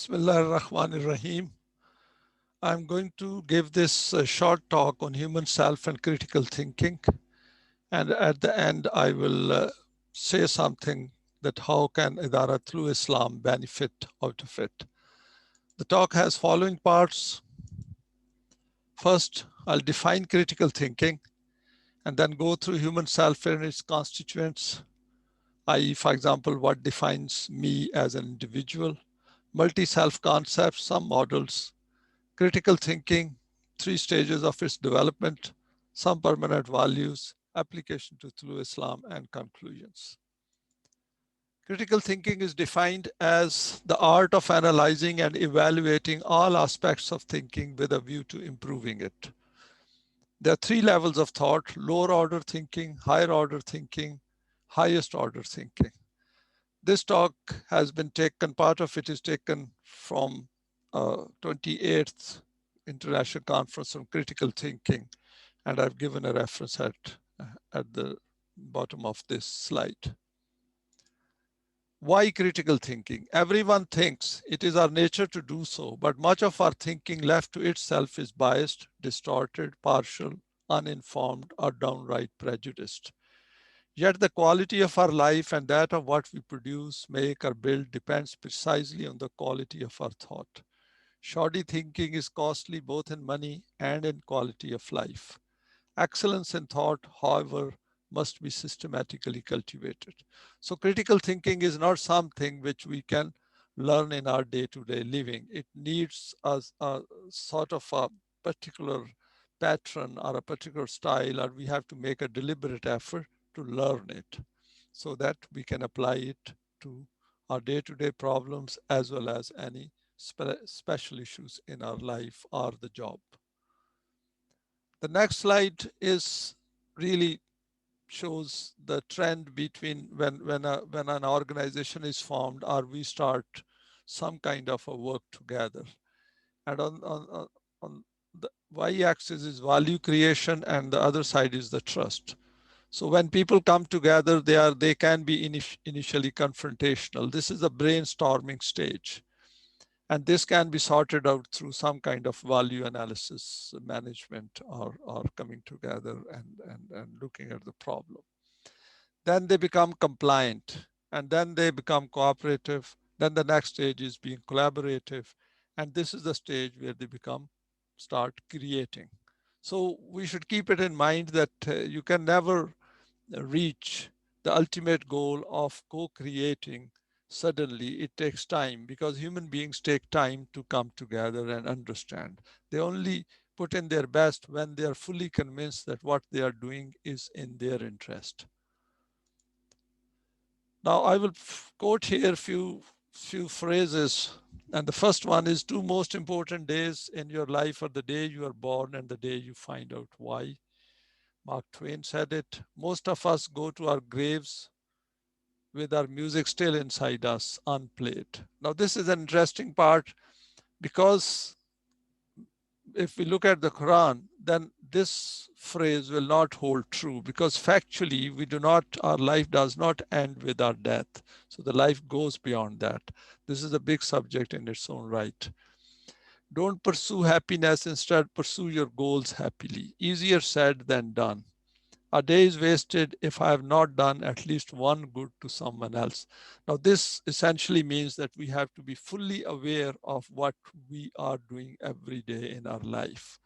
Bismillah ar-Rahman ar-Rahim. I'm going to give this short talk on human self and critical thinking. And at the end, I will say something that how can Idara Tolue Islam benefit out of it. The talk has following parts. First, I'll define critical thinking and then go through human self and its constituents, i.e., for example, what defines me as an individual, multi-self concepts, some models, critical thinking, 3 stages of its development, some permanent values, application to Tulu Islam, and conclusions. Critical thinking is defined as the art of analyzing and evaluating all aspects of thinking with a view to improving it. There are 3 levels of thought: lower order thinking, higher order thinking, highest order thinking. This talk has been taken, part of it is taken from 28th International Conference on Critical Thinking, and I've given a reference at the bottom of this slide. Why critical thinking? Everyone thinks it is our nature to do so, but much of our thinking left to itself is biased, distorted, partial, uninformed, or downright prejudiced. Yet the quality of our life and that of what we produce, make, or build depends precisely on the quality of our thought. Shoddy thinking is costly both in money and in quality of life. Excellence in thought, however, must be systematically cultivated. So critical thinking is not something which we can learn in our day-to-day living. It needs a sort of a particular pattern or a particular style, or we have to make a deliberate effort to learn it so that we can apply it to our day-to-day problems as well as any special issues in our life or the job. The next slide is really shows the trend between when an organization is formed or we start some kind of a work together. And on the y-axis is value creation and the other side is the trust. So when people come together, they can be initially confrontational. This is a brainstorming stage. And this can be sorted out through some kind of value analysis, management, or coming together and looking at the problem. Then they become compliant, and then they become cooperative. Then the next stage is being collaborative. And this is the stage where they start creating. So we should keep it in mind that you can never reach the ultimate goal of co-creating suddenly. It takes time because human beings take time to come together and understand. They only put in their best when they are fully convinced that what they are doing is in their interest. Now I will quote here few phrases, and the first one is: 2 most important days in your life are the day you are born and the day you find out why. Mark Twain said it. Most of us go to our graves with our music still inside us, unplayed. Now, this is an interesting part because if we look at the Quran, then this phrase will not hold true because factually our life does not end with our death. So the life goes beyond that. This is a big subject in its own right. Don't pursue happiness, instead pursue your goals happily. Easier said than done. A day is wasted if I have not done at least one good to someone else. Now, this essentially means that we have to be fully aware of what we are doing every day in our life.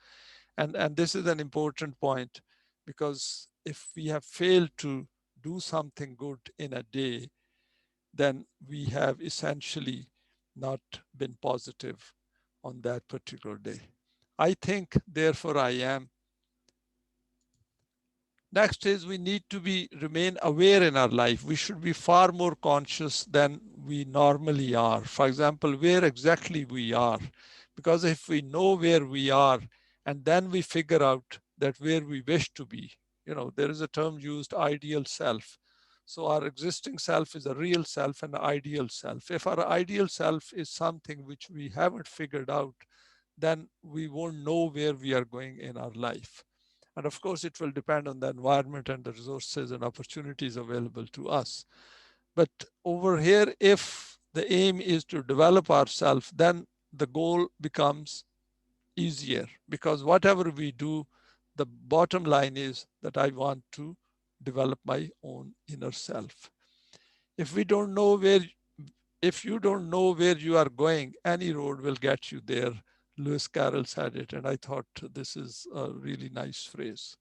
And this is an important point because if we have failed to do something good in a day, then we have essentially not been positive on that particular day. I think, therefore I am. Next is we need to remain aware in our life. We should be far more conscious than we normally are. For example, where exactly we are. Because if we know where we are and then we figure out that where we wish to be, there is a term used, ideal self. So our existing self is a real self and an ideal self. If our ideal self is something which we haven't figured out, then we won't know where we are going in our life. And of course, it will depend on the environment and the resources and opportunities available to us. But over here, if the aim is to develop ourselves, then the goal becomes easier, because whatever we do, the bottom line is that I want to develop my own inner self. If we don't know where, if you don't know where you are going, any road will get you there. Lewis Carroll said it, and I thought this is a really nice phrase.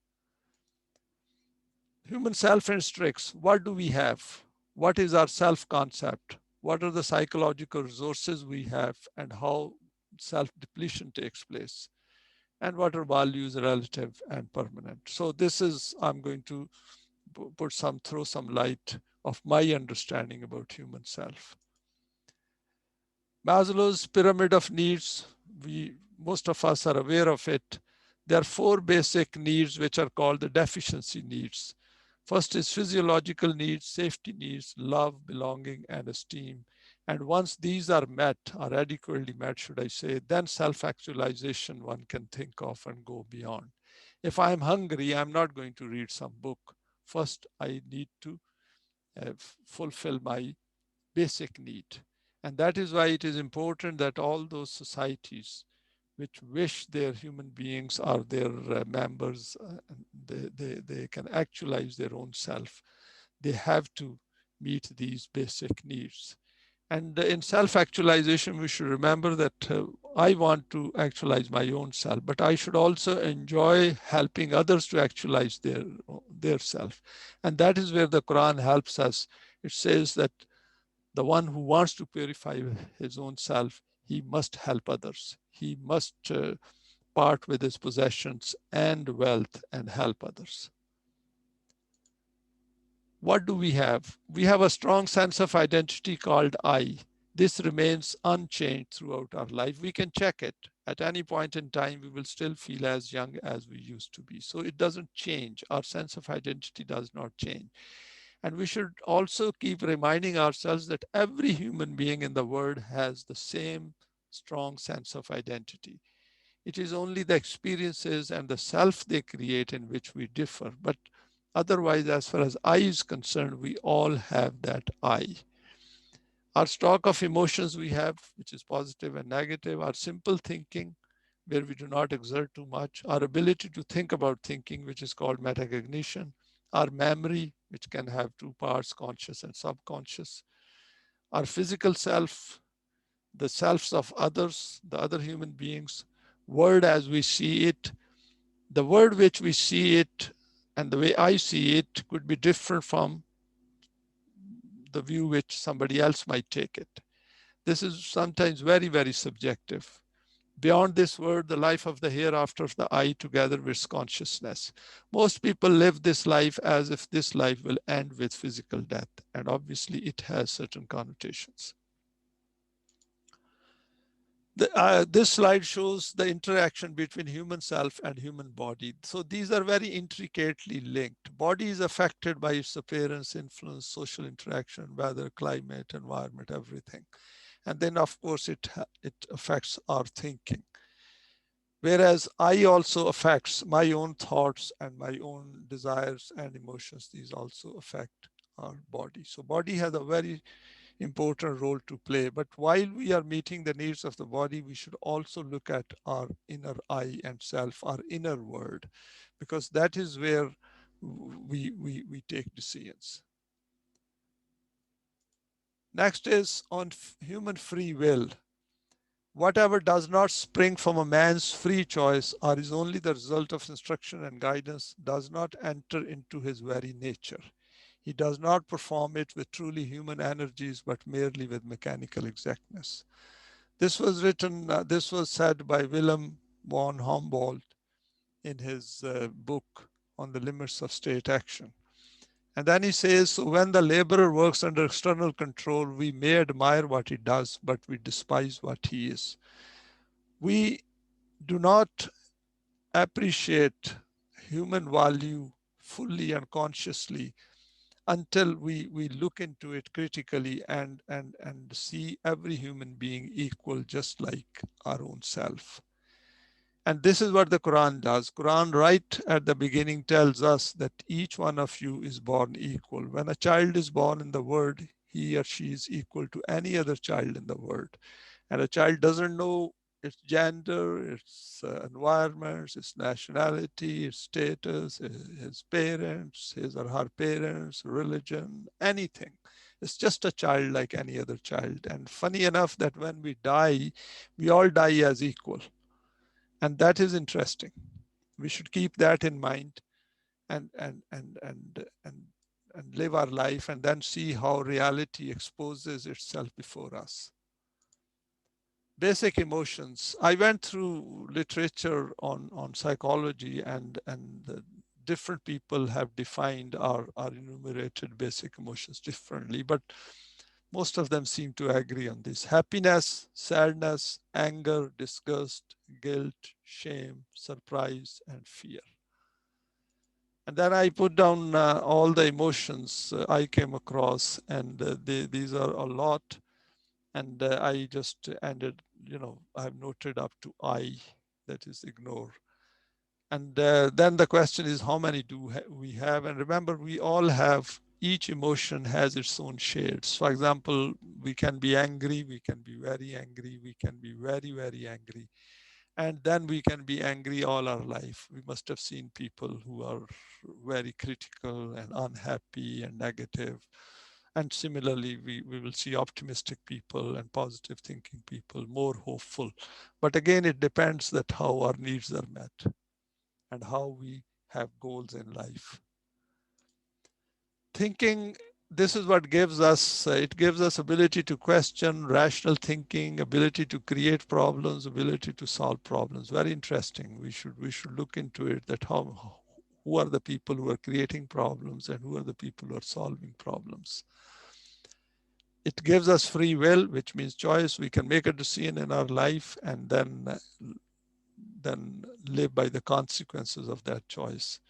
Human self-instructs. What do we have? What is our self-concept? What are the psychological resources we have, and how self-depletion takes place? And what are values relative and permanent? So this is, I'm going to throw some light of my understanding about human self. Maslow's pyramid of needs, most of us are aware of it. There are four basic needs which are called the deficiency needs. First is physiological needs, safety needs, love, belonging, and esteem. And once these are met, or adequately met, should I say, then self-actualization one can think of and go beyond. If I'm hungry, I'm not going to read some book. First, I need to fulfill my basic need. And that is why it is important that all those societies which wish their human beings or their members, they can actualize their own self, they have to meet these basic needs. And in self-actualization, we should remember that I want to actualize my own self, but I should also enjoy helping others to actualize their self. And that is where the Quran helps us. It says that the one who wants to purify his own self, he must help others. He must part with his possessions and wealth and help others. What do we have? We have a strong sense of identity called I. This remains unchanged throughout our life. We can check it. At any point in time, we will still feel as young as we used to be. So it doesn't change. Our sense of identity does not change. And we should also keep reminding ourselves that every human being in the world has the same strong sense of identity. It is only the experiences and the self they create in which we differ. But otherwise, as far as I is concerned, we all have that I. Our stock of emotions we have, which is positive and negative, our simple thinking, where we do not exert too much, our ability to think about thinking, which is called metacognition, our memory, which can have two parts, conscious and subconscious, our physical self, the selves of others, the other human beings, world as we see it, the world which we see it, and the way I see it could be different from the view which somebody else might take it. This is sometimes very, very subjective. Beyond this world, the life of the hereafter, the I together with consciousness. Most people live this life as if this life will end with physical death, and obviously it has certain connotations. This slide shows the interaction between human self and human body. So these are very intricately linked. Body is affected by its appearance, influence, social interaction, weather, climate, environment, everything. And then of course it affects our thinking. Whereas I also affects my own thoughts and my own desires and emotions. These also affect our body. So body has a very important role to play. But while we are meeting the needs of the body, we should also look at our inner I and self, our inner world, because that is where we take decisions. Next is on human free will. Whatever does not spring from a man's free choice or is only the result of instruction and guidance does not enter into his very nature. He does not perform it with truly human energies, but merely with mechanical exactness. This was said by Willem von Humboldt in his book on the limits of state action. And then he says, so when the laborer works under external control, we may admire what he does, but we despise what he is. We do not appreciate human value fully and consciously until we look into it critically and see every human being equal, just like our own self. And this is what the Quran does. Quran right at the beginning tells us that each one of you is born equal. When a child is born in the world, he or she is equal to any other child in the world. And a child doesn't know its gender, its environment, its nationality, its status, his parents, his or her parents, religion, anything. It's just a child like any other child. And funny enough that when we die, we all die as equal. And that is interesting. We should keep that in mind and and live our life and then see how reality exposes itself before us. Basic emotions. I went through literature on psychology and different people have defined or enumerated basic emotions differently, but most of them seem to agree on this. Happiness, sadness, anger, disgust, guilt, shame, surprise, and fear. And then I put down all the emotions I came across, and these are a lot. And I just ended, I've noted up to I, that is ignore. And then the question is, how many do we have? And remember, we all have, each emotion has its own shades. For example, we can be angry, we can be very angry, we can be very, very angry. And then we can be angry all our life. We must have seen people who are very critical and unhappy and negative. And similarly, we will see optimistic people and positive thinking people, more hopeful. But again, it depends that how our needs are met and how we have goals in life. Thinking, this is what gives us, it gives us ability to question, rational thinking, ability to create problems, ability to solve problems. Very interesting. We should look into it, that who are the people who are creating problems and who are the people who are solving problems. It gives us free will, which means choice. We can make a decision in our life and then live by the consequences of that choice.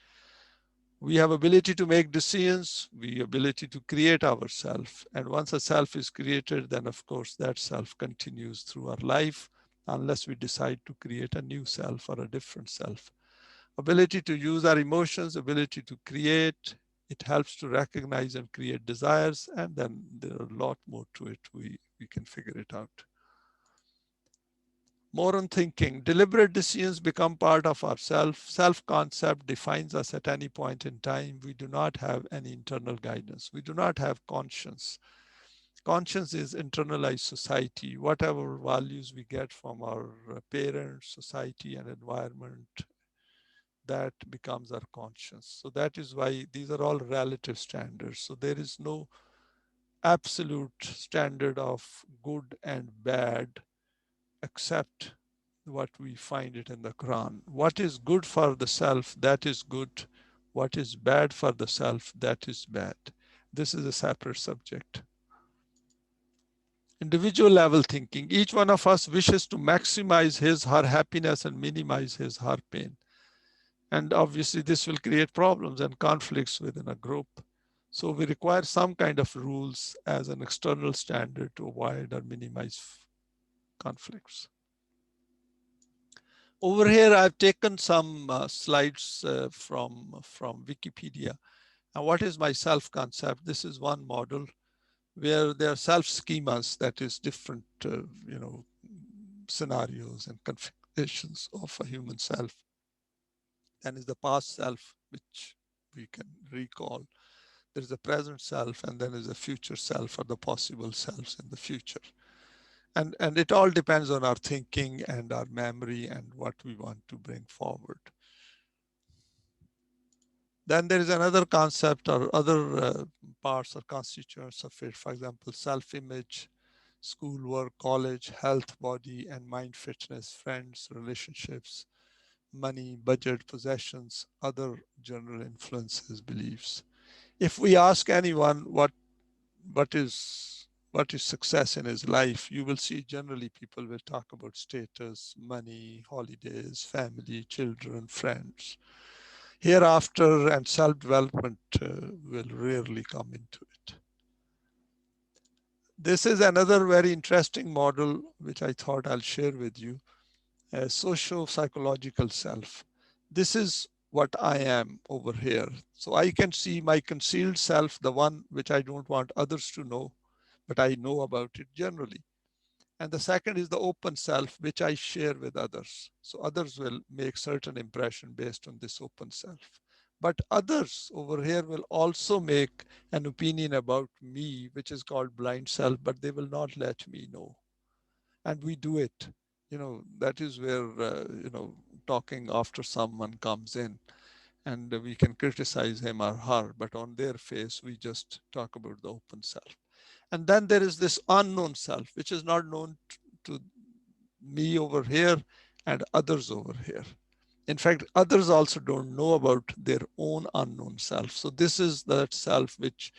We have ability to make decisions, we have ability to create ourself. And once a self is created, then of course that self continues through our life unless we decide to create a new self or a different self. Ability to use our emotions, ability to create, it helps to recognize and create desires, and then there are a lot more to it. We can figure it out. More on thinking. Deliberate decisions become part of our self. Self-concept defines us at any point in time. We do not have any internal guidance. We do not have conscience. Conscience is internalized society. Whatever values we get from our parents, society, and environment, that becomes our conscience. So that is why these are all relative standards. So there is no absolute standard of good and bad except what we find it in the Quran. What is good for the self, that is good. What is bad for the self, that is bad. This is a separate subject. Individual level thinking. Each one of us wishes to maximize his, her happiness and minimize his, her pain. And obviously this will create problems and conflicts within a group. So we require some kind of rules as an external standard to avoid or minimize conflicts. Over here, I've taken some slides from Wikipedia. Now, what is my self-concept? This is one model where there are self-schemas, that is different, scenarios and configurations of a human self. Then is the past self, which we can recall. There's a present self, and then there's a future self, or the possible selves in the future. And it all depends on our thinking and our memory and what we want to bring forward. Then there is another concept or other parts or constituents of it. For example, self-image, schoolwork, college, health, body and mind, fitness, friends, relationships, money, budget, possessions, other general influences, beliefs. If we ask anyone what is success in his life, you will see generally people will talk about status, money, holidays, family, children, friends. Hereafter and self-development will rarely come into it. This is another very interesting model which I thought I'll share with you, a socio-psychological self. This is what I am over here. So I can see my concealed self, the one which I don't want others to know. but I know about it generally. And the second is the open self, which I share with others. So others will make certain impression based on this open self. But others over here will also make an opinion about me, which is called blind self, but they will not let me know. And we do it. That is where, talking after someone comes in, and we can criticize him or her, but on their face, we just talk about the open self. And then there is this unknown self, which is not known to me over here and others over here. In fact, others also don't know about their own unknown self. So this is that self which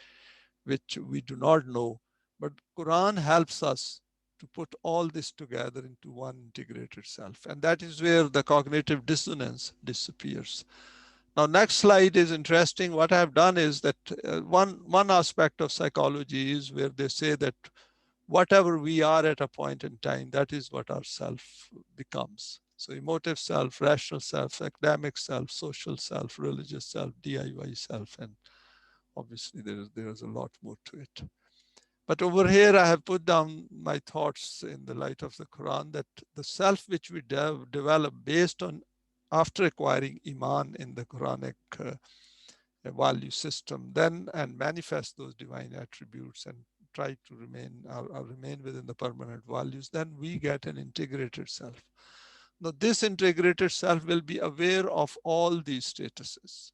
we do not know. But Quran helps us to put all this together into one integrated self. And that is where the cognitive dissonance disappears. Now, next slide is interesting. What I've done is that one aspect of psychology is where they say that whatever we are at a point in time, that is what our self becomes. So emotive self, rational self, academic self, social self, religious self, DIY self, and obviously there is a lot more to it. But over here, I have put down my thoughts in the light of the Quran that the self which we develop based on after acquiring Iman in the Quranic value system, then and manifest those divine attributes and try to remain within the permanent values, then we get an integrated self. Now, this integrated self will be aware of all these statuses,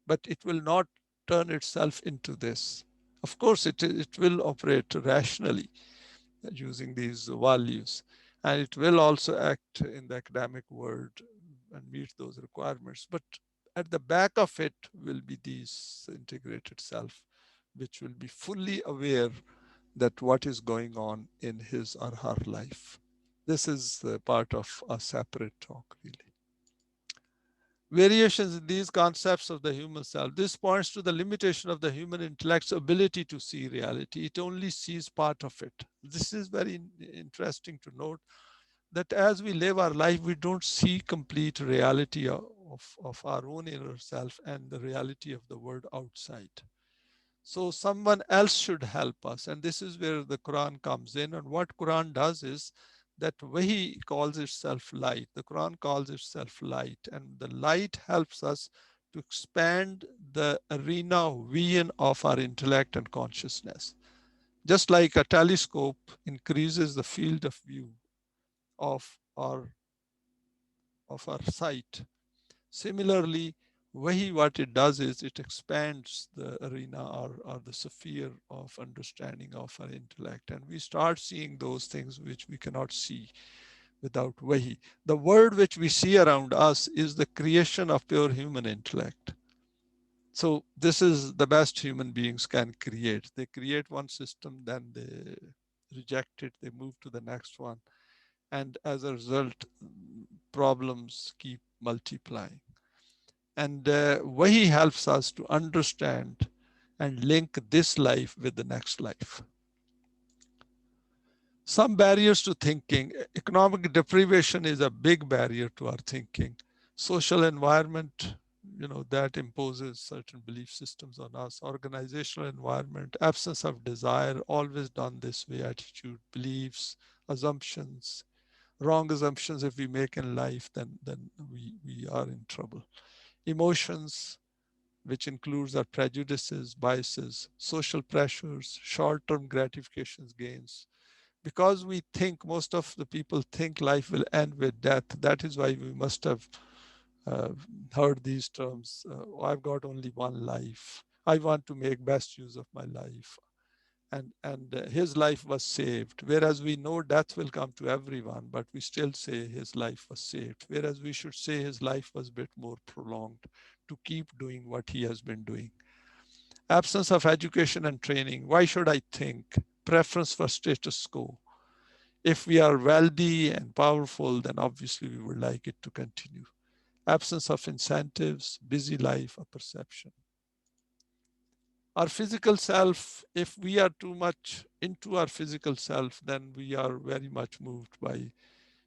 but it will not turn itself into this. Of course, it will operate rationally using these values, and it will also act in the academic world and meet those requirements. But at the back of it will be this integrated self, which will be fully aware that what is going on in his or her life. This is part of a separate talk, really. Variations in these concepts of the human self. This points to the limitation of the human intellect's ability to see reality. It only sees part of it. This is very interesting to note that as we live our life, we don't see complete reality of our own inner self and the reality of the world outside. So someone else should help us. And this is where the Quran comes in. And what Quran does is that Wahi calls itself light. The Quran calls itself light. And the light helps us to expand the arena of vision of our intellect and consciousness. Just like a telescope increases the field of view of our sight. Similarly, Wahi, what it does is it expands the arena or the sphere of understanding of our intellect. And we start seeing those things which we cannot see without Wahi. The world which we see around us is the creation of pure human intellect. So this is the best human beings can create. They create one system, then they reject it, they move to the next one. And as a result, problems keep multiplying. And Wahi helps us to understand and link this life with the next life. Some barriers to thinking. Economic deprivation is a big barrier to our thinking. Social environment, that imposes certain belief systems on us. Organizational environment, absence of desire, always done this way, attitude, beliefs, assumptions, wrong assumptions if we make in life, then we are in trouble. Emotions, which includes our prejudices, biases, social pressures, short-term gratifications, gains. Because we think, most of the people think life will end with death. That is why we must have uh, heard these terms. I've got only one life. I want to make best use of my life. And his life was saved. Whereas we know death will come to everyone, but we still say his life was saved. Whereas we should say his life was a bit more prolonged to keep doing what he has been doing. Absence of education and training. Why should I think? Preference for status quo. If we are wealthy and powerful, then obviously we would like it to continue. Absence of incentives, busy life, a perception. Our physical self, if we are too much into our physical self, then we are very much moved by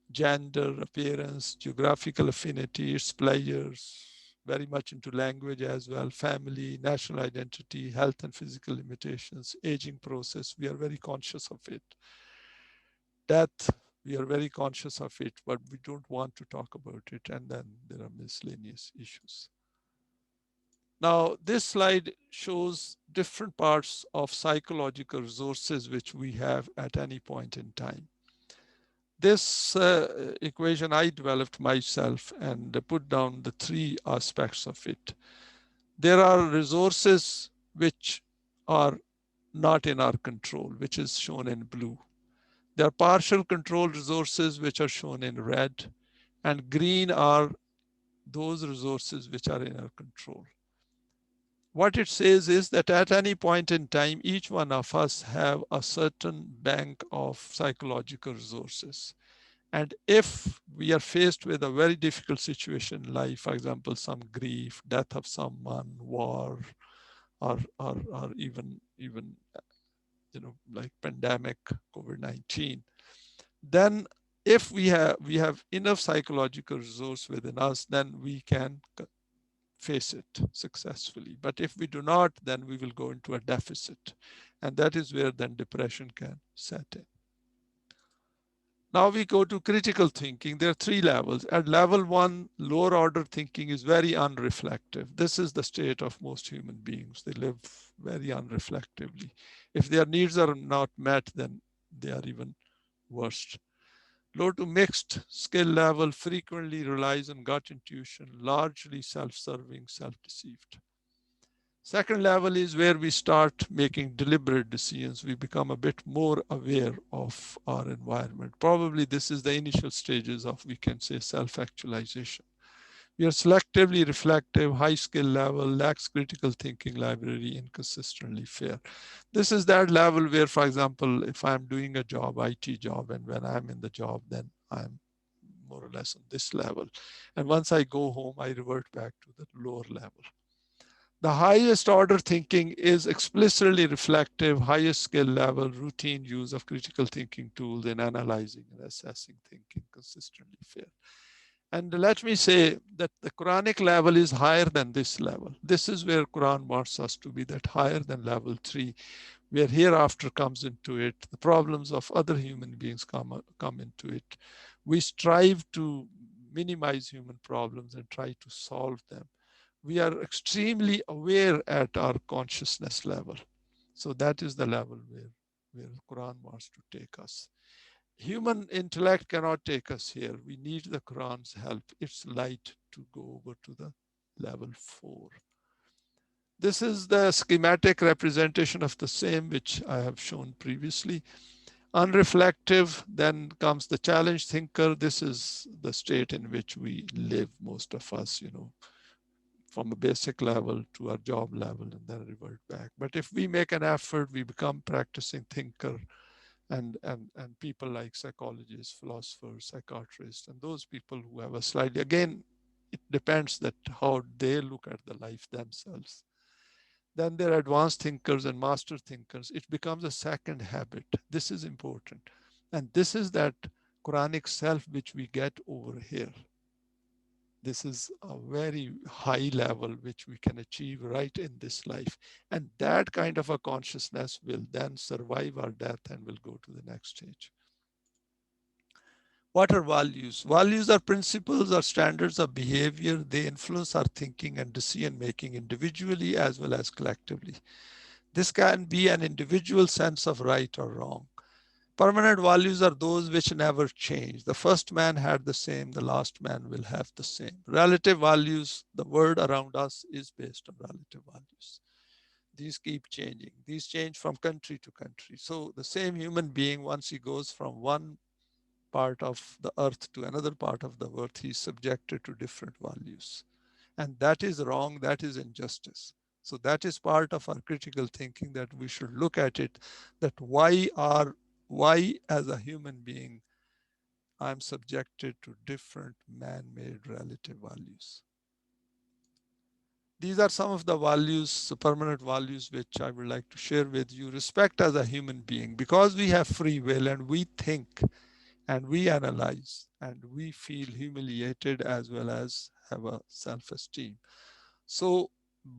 gender, appearance, geographical affinity, its pleasures, very much into language as well, family, national identity, health and physical limitations, aging process. We are very conscious of it. Death, we are very conscious of it, but we don't want to talk about it. And then there are miscellaneous issues. Now, this slide shows different parts of psychological resources which we have at any point in time. This equation I developed myself and put down the three aspects of it. There are resources which are not in our control, which is shown in blue. There are partial control resources which are shown in red, and green are those resources which are in our control. What it says is that at any point in time, each one of us have a certain bank of psychological resources. And if we are faced with a very difficult situation in life, for example, some grief, death of someone, war, or even like pandemic, COVID-19, then if we have enough psychological resource within us, then we can face it successfully. But if we do not, then we will go into a deficit. And that is where then depression can set in. Now we go to critical thinking. There are three levels. At level one, lower order thinking is very unreflective. This is the state of most human beings. They live very unreflectively. If their needs are not met, then they are even worse. Low to mixed skill level frequently relies on gut intuition, largely self-serving, self-deceived. Second level is where we start making deliberate decisions. We become a bit more aware of our environment. Probably this is the initial stages of, we can say, self-actualization. We are selectively reflective, high skill level, lacks critical thinking library, inconsistently fair. This is that level where, for example, if I'm doing a job, IT job, and when I'm in the job, then I'm more or less on this level. And once I go home, I revert back to the lower level. The highest order thinking is explicitly reflective, highest skill level, routine use of critical thinking tools in analyzing and assessing thinking, consistently fair. And let me say that the Quranic level is higher than this level. This is where Quran wants us to be, that higher than level 3, where hereafter comes into it. The problems of other human beings come into it. We strive to minimize human problems and try to solve them. We are extremely aware at our consciousness level. So that is the level where Quran wants to take us. Human intellect cannot take us here. We need the Quran's help, its light, to go over to the level 4. This is the schematic representation of the same which I have shown previously. Unreflective, then comes the challenge thinker. This is the state in which we live, most of us, from a basic level to our job level and then revert back. But if we make an effort, we become practicing thinker, and people like psychologists, philosophers, psychiatrists, and those people who have a slightly, again, it depends that how they look at the life themselves. Then there are advanced thinkers and master thinkers. It becomes a second habit. This is important. And this is that Quranic self which we get over here. This is a very high level which we can achieve right in this life. And that kind of a consciousness will then survive our death and will go to the next stage. What are values? Values are principles or standards of behavior. They influence our thinking and decision making individually as well as collectively. This can be an individual sense of right or wrong. Permanent values are those which never change. The first man had the same, the last man will have the same. Relative values, the world around us is based on relative values. These keep changing. These change from country to country. So the same human being, once he goes from one part of the earth to another part of the earth, he's subjected to different values. And that is wrong, that is injustice. So that is part of our critical thinking, that we should look at it, that why as a human being, I'm subjected to different man-made relative values. These are some of the values, the permanent values, which I would like to share with you. Respect as a human being, because we have free will and we think and we analyze and we feel humiliated as well as have a self-esteem. So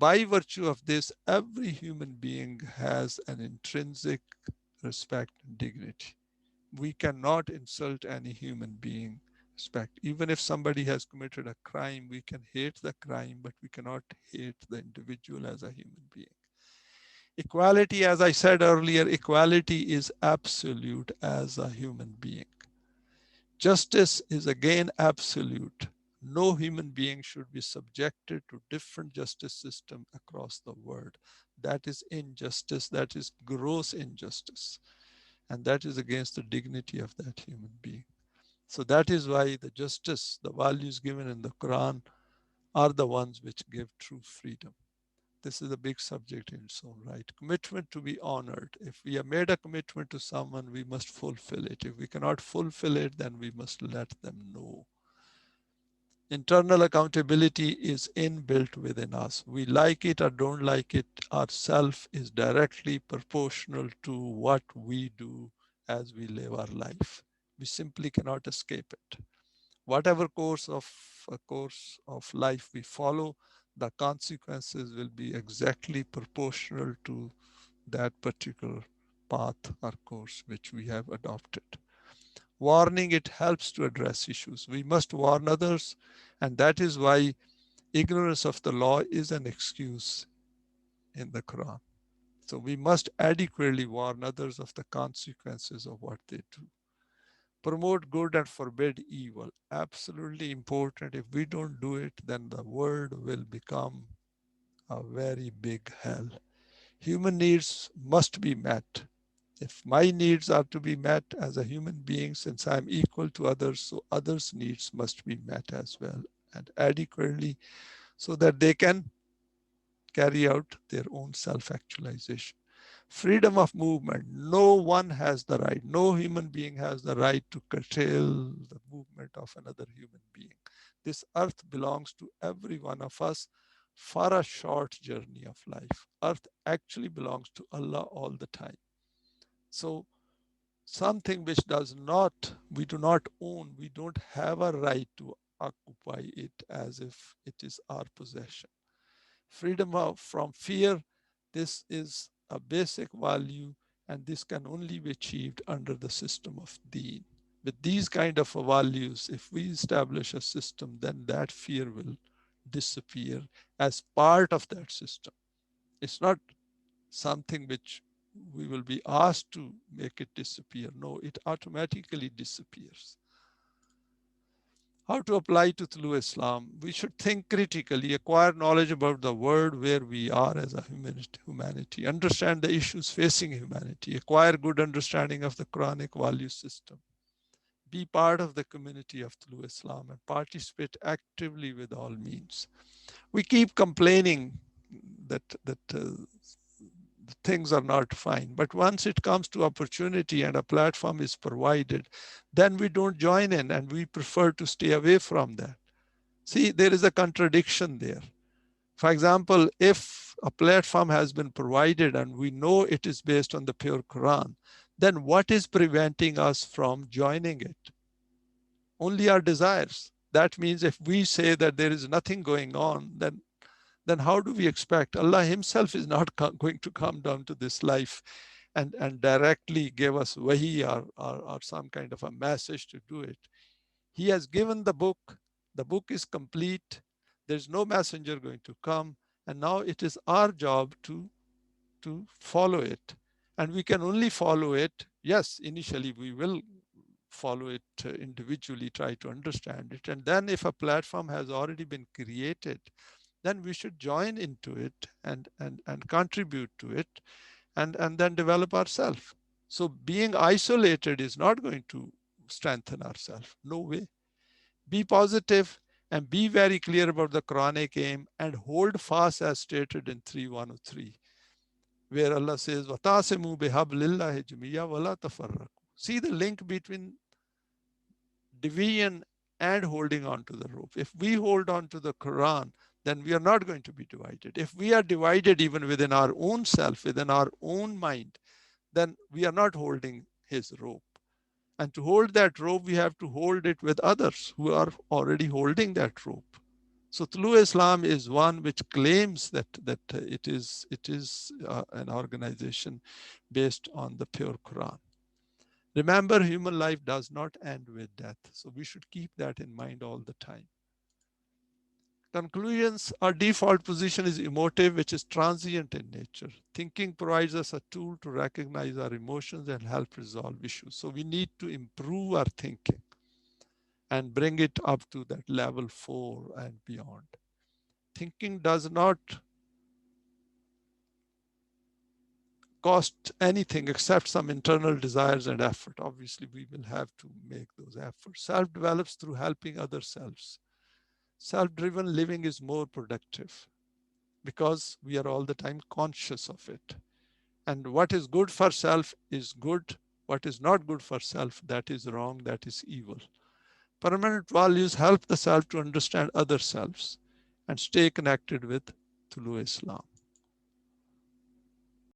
by virtue of this, every human being has an intrinsic respect and dignity. We cannot insult any human being respect. Even if somebody has committed a crime, we can hate the crime, but we cannot hate the individual as a human being. Equality, as I said earlier, equality is absolute as a human being. Justice is again absolute. No human being should be subjected to different justice system across the world. That is injustice, that is gross injustice. And that is against the dignity of that human being. So that is why the justice, the values given in the Quran are the ones which give true freedom. This is a big subject in its own right. Commitment to be honored. If we have made a commitment to someone, we must fulfill it. If we cannot fulfill it, then we must let them know. Internal accountability is inbuilt within us. We like it or don't like it, our self is directly proportional to what we do as we live our life. We simply cannot escape it. Whatever course of life we follow, the consequences will be exactly proportional to that particular path or course which we have adopted. Warning, it helps to address issues. We must warn others, and that is why ignorance of the law is an excuse in the Quran. So we must adequately warn others of the consequences of what they do. Promote good and forbid evil. Absolutely important. If we don't do it, then the world will become a very big hell. Human needs must be met. If my needs are to be met as a human being, since I'm equal to others, so others' needs must be met as well and adequately so that they can carry out their own self-actualization. Freedom of movement. No one has the right, no human being has the right to curtail the movement of another human being. This earth belongs to every one of us for a short journey of life. Earth actually belongs to Allah all the time. So something which we do not own, we don't have a right to occupy it as if it is our possession. Freedom from fear, this is a basic value, and this can only be achieved under the system of deen. With these kind of values, if we establish a system, then that fear will disappear as part of that system. It's not something which we will be asked to make it disappear. No, it automatically disappears. How to apply to Tulu Islam? We should think critically, acquire knowledge about the world where we are as a humanity, understand the issues facing humanity, acquire good understanding of the Quranic value system, be part of the community of Tulu Islam and participate actively with all means. We keep complaining that things are not fine. But once it comes to opportunity and a platform is provided, then we don't join in and we prefer to stay away from that. See, there is a contradiction there. For example, if a platform has been provided and we know it is based on the pure Quran, then what is preventing us from joining it? Only our desires. That means if we say that there is nothing going on, then how do we expect? Allah himself is not going to come down to this life and directly give us wahi or some kind of a message to do it. He has given the book is complete, there's no messenger going to come, and now it is our job to follow it. And we can only follow it, yes, initially we will follow it individually, try to understand it. And then if a platform has already been created, then we should join into it and contribute to it and then develop ourselves. So being isolated is not going to strengthen ourselves. No way. Be positive and be very clear about the Quranic aim and hold fast as stated in 3:103, where Allah says, وَتَعْصِمُوا بِحَبْلِ اللَّهِ جَمِيعًا وَلَا تَفَرَّقُوا. See the link between division and holding on to the rope. If we hold on to the Quran, then we are not going to be divided. If we are divided even within our own self, within our own mind, then we are not holding his rope. And to hold that rope, we have to hold it with others who are already holding that rope. So Tulu Islam is one which claims that it is an organization based on the pure Quran. Remember, human life does not end with death. So we should keep that in mind all the time. Conclusions, our default position is emotive, which is transient in nature. Thinking provides us a tool to recognize our emotions and help resolve issues. So we need to improve our thinking and bring it up to that level 4 and beyond. Thinking does not cost anything except some internal desires and effort. Obviously, we will have to make those efforts. Self develops through helping other selves. Self driven living is more productive because we are all the time conscious of it. And what is good for self is good. What is not good for self, that is wrong, that is evil. Permanent values help the self to understand other selves and stay connected with Tulu Islam.